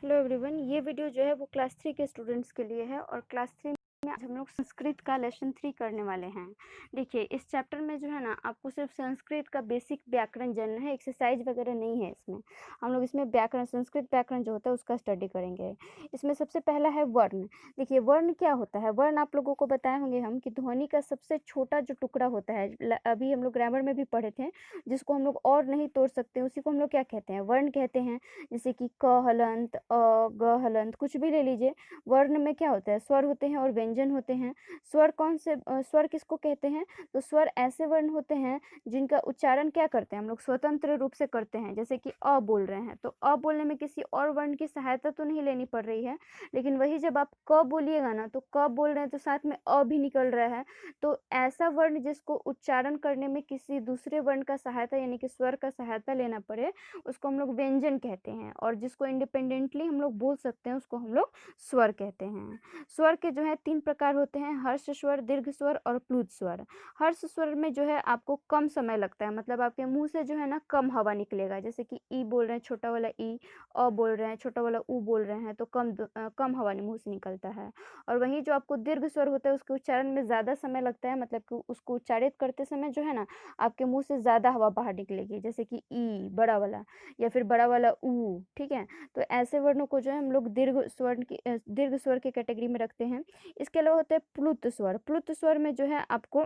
Hello everyone, ये video जो है वो क्लास 3 के स्टूडेंट्स के लिए है और क्लास 3 में आज हम लोग संस्कृत का लेसन 3 करने वाले हैं। देखिए, इस चैप्टर में जो है ना आपको सिर्फ संस्कृत का बेसिक व्याकरण जानना है, एक्सरसाइज वगैरह नहीं है इसमें। हम लोग इसमें व्याकरण, संस्कृत व्याकरण जो होता है उसका स्टडी करेंगे। इसमें सबसे पहला है वर्ण। देखिए, वर्ण क्या होता है? वर्ण आप लोगों को बताए होंगे हम कि ध्वनि का सबसे छोटा जो टुकड़ा होता है, अभी हम लोग ग्रामर में भी पढ़े थे, जिसको हम लोग और नहीं तोड़ सकते, उसी को हम लोग क्या कहते हैं? वर्ण कहते हैं। जैसे कि क हलंत, ग हलंत, कुछ भी ले लीजिए। वर्ण में क्या होता है? स्वर होते हैं और व्यंजन होते हैं। स्वर कौन से स्वर किसको कहते हैं? तो स्वर ऐसे वर्ण होते हैं जिनका उच्चारण क्या करते हैं हम लोग? स्वतंत्र रूप से करते हैं। जैसे कि अ बोल रहे हैं तो अ बोलने में किसी और वर्ण की सहायता तो नहीं लेनी पड़ रही है, लेकिन वही जब आप क बोलिएगा ना तो क बोल रहे हैं तो साथ में अ भी निकल रहा है। तो ऐसा वर्ण जिसको उच्चारण करने में किसी दूसरे वर्ण का सहायता यानी कि स्वर का सहायता लेना पड़े, उसको हम लोग व्यंजन कहते हैं। और जिसको इंडिपेंडेंटली हम लोग बोल सकते हैं उसको हम लोग स्वर कहते हैं। स्वर के जो है 3 प्रकार होते हैं: हर्ष स्वर, दीर्घ स्वर और प्लुत स्वर। हर्ष स्वर में जो है आपको कम समय लगता है, मतलब आपके मुंह से जो है ना कम हवा निकलेगा। जैसे कि ई बोल रहे हैं छोटा वाला ई, अ बोल रहे हैं छोटा वाला ऊ बोल रहे हैं तो कम हवा मुंह से निकलता है। और वहीं जो आपको दीर्घ स्वर होता है उसके उच्चारण में ज़्यादा समय लगता है, मतलब कि उसको उच्चारित करते समय जो है ना आपके मुंह से ज़्यादा हवा बाहर निकलेगी। जैसे कि ई बड़ा वाला या फिर बड़ा वाला ऊ, ठीक है? तो ऐसे वर्णों को जो है हम लोग दीर्घ स्वर की कैटेगरी में रखते हैं। इसके अलावा होता है प्लुत स्वर। प्लुत स्वर में जो है आपको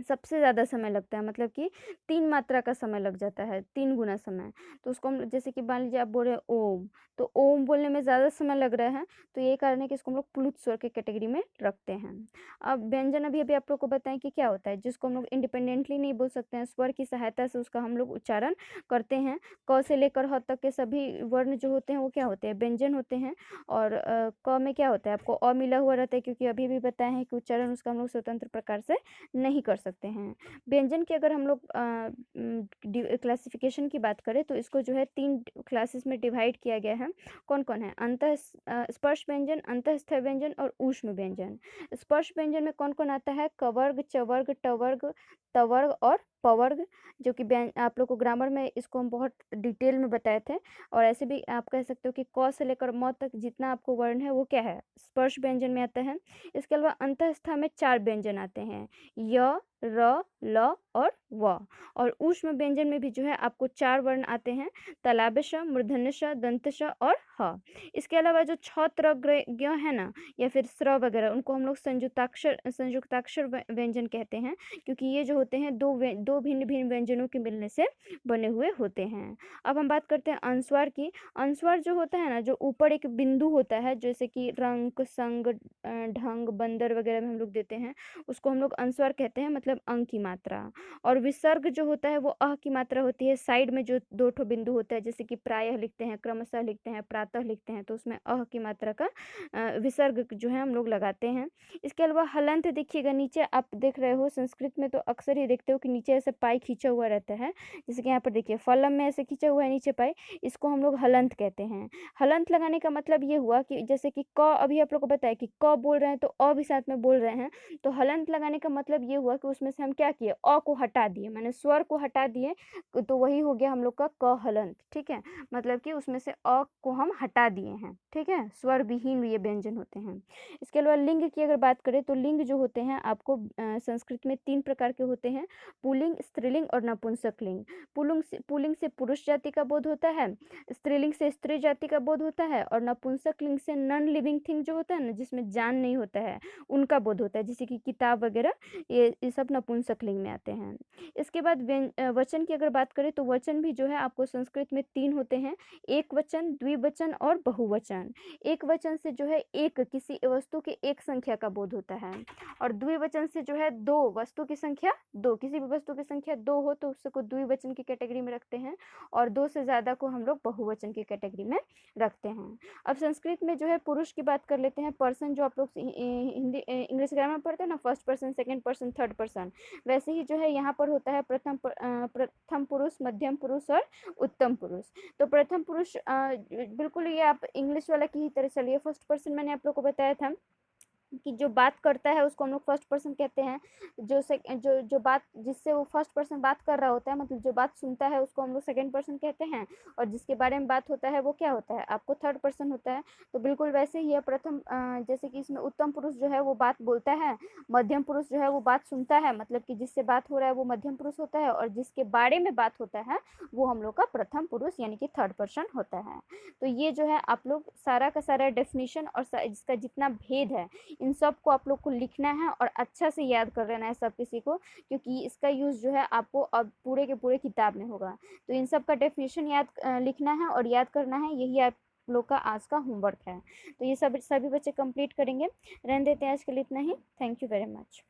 सबसे ज़्यादा समय लगता है, मतलब कि 3 मात्रा का समय लग जाता है, 3 गुना समय। तो उसको हम जैसे कि मान लीजिए आप बोल रहे हैं ओम, तो ओम बोलने में ज़्यादा समय लग रहा है, तो यही कारण है कि इसको हम लोग प्लुत स्वर के कैटेगरी में रखते हैं। अब व्यंजन अभी-अभी आप लोग को बताएँ कि क्या होता है, जिसको हम लोग इंडिपेंडेंटली नहीं बोल सकते हैं, स्वर की सहायता से उसका हम लोग उच्चारण करते हैं। क से लेकर ह तक के सभी वर्ण जो होते हैं वो क्या होते हैं? व्यंजन होते हैं। और क में क्या होता है? आपको अ मिला हुआ रहता है, क्योंकि अभी भी बताए हैं कि उच्चारण उसका हम लोग स्वतंत्र प्रकार से नहीं कर सकते हैं। व्यंजन की अगर हम लोग क्लासिफिकेशन की बात करें तो इसको जो है 3 क्लासेस में डिवाइड किया गया है। कौन-कौन है? स्पर्श व्यंजन, अंतःस्थ व्यंजन और ऊष्म व्यंजन। स्पर्श व्यंजन में कौन-कौन आता है? क वर्ग, च वर्ग, ट वर्ग, त वर्ग और प वर्ग, जो कि आप लोग को ग्रामर में इसको हम बहुत डिटेल में बताए थे। और ऐसे भी आप कह सकते हो कि क से लेकर म तक जितना आपको वर्ण है वो क्या है? स्पर्श व्यंजन में आता है। इसके अलावा अंतःस्थ में 4 व्यंजन आते हैं: य, र, ल और व। और ऊष्म व्यंजन में भी जो है आपको 4 वर्ण आते हैं: तालव्य श, मूर्धन्य श, दंत श और ह। इसके अलावा जो छ, त्र, ग्र, ज्ञ है ना, या फिर स्र वगैरह, उनको हम लोग संयुक्ताक्षर व्यंजन कहते हैं, क्योंकि ये जो होते हैं दो भिन्न-भिन्न व्यंजनों के मिलने से बने हुए होते हैं। अब हम बात करते हैं अनुस्वार की। अनुस्वार जो होता है ना, जो ऊपर एक बिंदु होता है, जैसे कि रंक, संग, ढंग, बंदर वगैरह में हम लोग देते हैं, उसको हम लोग अनुस्वार कहते हैं, मतलब अंक की मात्रा। और विसर्ग जो होता है वो अह की मात्रा होती है। साइड में जो 2 ठो बिंदु होता है, जैसे कि प्रायः लिखते हैं, क्रमशः लिखते हैं, प्रातः लिखते हैं, तो उसमें अह की मात्रा का विसर्ग जो है हम लोग लगाते हैं। इसके अलावा हलंत देखिएगा, नीचे आप देख रहे हो, संस्कृत में तो अक्सर ही देखते हो कि नीचे ऐसे पाई खींचा हुआ रहता है। जैसे कि यहाँ पर देखिए फलम में ऐसे खींचा हुआ है नीचे पाई, इसको हम लोग हलंत कहते हैं। हलंत लगाने का मतलब ये हुआ कि जैसे कि क, अभी आप लोग को बताया कि क बोल रहे हैं तो अ भी साथ में बोल रहे हैं, तो हलंत लगाने का मतलब ये हुआ कि उसमें से हम क्या किए? अ को हटा दिए, माने स्वर को हटा दिए, तो वही हो गया हम लोग का क हलंत, ठीक है? मतलब कि उसमें से अ को हम हटा दिए हैं, ठीक है? स्वर विहीन ये व्यंजन होते हैं। इसके अलावा लिंग की अगर बात करें तो लिंग जो होते हैं आपको संस्कृत में 3 प्रकार के होते हैं: पुल्लिंग, स्त्रीलिंग और नपुंसक लिंग। पुल्लिंग से पुरुष जाति का बोध होता है, स्त्रीलिंग से स्त्री जाति का बोध होता है, और नपुंसक लिंग से नॉन लिविंग थिंग जो होता है ना, जिसमें जान नहीं होता है, उनका बोध होता है, जैसे कि किताब वगैरह, ये सब नपुंसक लिंग में आते हैं। इसके बाद वचन की अगर बात करें तो वचन भी जो है आपको संस्कृत में 3 होते हैं: एक वचन, द्विवचन और बहुवचन। एक वचन से जो है एक किसी वस्तु के एक संख्या का बोध होता है, और द्विवचन से जो है 2 वस्तु की संख्या 2, किसी भी वस्तु की संख्या 2 हो तो उसको द्विवचन की कैटेगरी में रखते हैं, और 2 से ज़्यादा को हम लोग बहुवचन की कैटेगरी में रखते हैं। अब संस्कृत में जो है पुरुष की बात कर लेते हैं। पर्सन जो आप लोग हिंदी इंग्लिश ग्रामर में पढ़ते हैं ना, first person, second person, third person, वैसे ही जो है यहाँ पर होता है प्रथम पुरुष, मध्यम पुरुष और उत्तम पुरुष। तो प्रथम पुरुष बिल्कुल ये आप इंग्लिश वाला की ही तरह चलिए। फर्स्ट पर्सन मैंने आप लोग को बताया था कि जो बात करता है उसको हम लोग फर्स्ट पर्सन कहते हैं। जो बात जिससे वो फर्स्ट पर्सन बात कर रहा होता है, मतलब जो बात सुनता है, उसको हम लोग सेकंड पर्सन कहते हैं। और जिसके बारे में बात होता है वो क्या होता है, आपको थर्ड पर्सन होता है। तो बिल्कुल वैसे ही है प्रथम, जैसे कि इसमें उत्तम पुरुष जो है वो बात बोलता है, मध्यम पुरुष जो है वो बात सुनता है, मतलब कि जिससे बात हो रहा है वो मध्यम पुरुष होता है, और जिसके बारे में बात होता है वो हम लोग का प्रथम पुरुष यानी कि थर्ड पर्सन होता है। तो ये जो है आप लोग सारा का सारा डेफिनेशन और इसका जितना भेद है, इन सब को आप लोग को लिखना है और अच्छा से याद कर लेना है सब किसी को, क्योंकि इसका यूज़ जो है आपको अब पूरे के पूरे किताब में होगा। तो इन सब का डेफिनेशन लिखना है और याद करना है, यही आप लोग का आज का होमवर्क है। तो ये सब सभी बच्चे कंप्लीट करेंगे। रहने देते हैं आज के लिए इतना ही। Thank you very much.